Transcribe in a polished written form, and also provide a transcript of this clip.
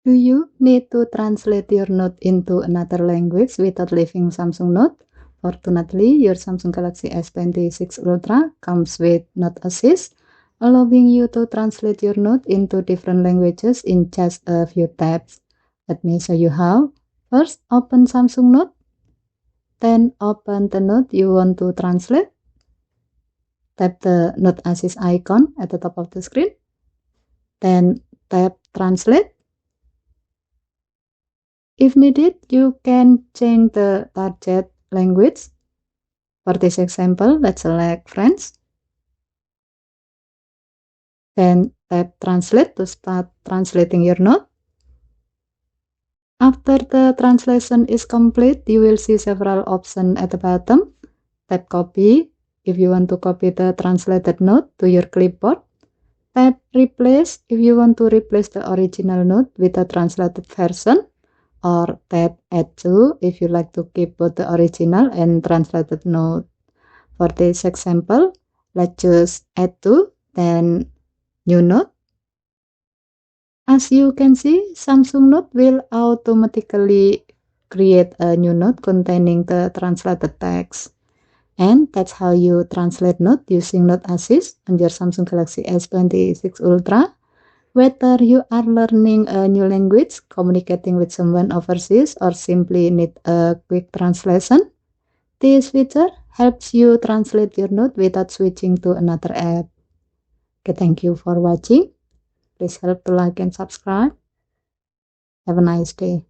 Do you need to translate your note into another language without leaving Samsung Note? Fortunately, your Samsung Galaxy S26 Ultra comes with Note Assist, allowing you to translate your note into different languages in just a few taps. Let me show you how. First, open Samsung Note. Then open the note you want to translate. Tap the Note Assist icon at the top of the screen. Then tap Translate. If needed, you can change the target language. For this example, let's select French. Then tap Translate to start translating your note. After the translation is complete, you will see several options at the bottom. Tap Copy if you want to copy the translated note to your clipboard. Tap Replace if you want to replace the original note with a translated version. Or tap Add to if you like to keep both the original and translated note. For this example, let's choose Add to, then New Note. As you can see, Samsung Note will automatically create a new note containing the translated text. And that's how you translate note using Note Assist on your Samsung Galaxy S26 Ultra. Whether you are learning a new language, communicating with someone overseas, or simply need a quick translation, this feature helps you translate your note without switching to another app. Okay, thank you for watching. Please help to like and subscribe. Have a nice day.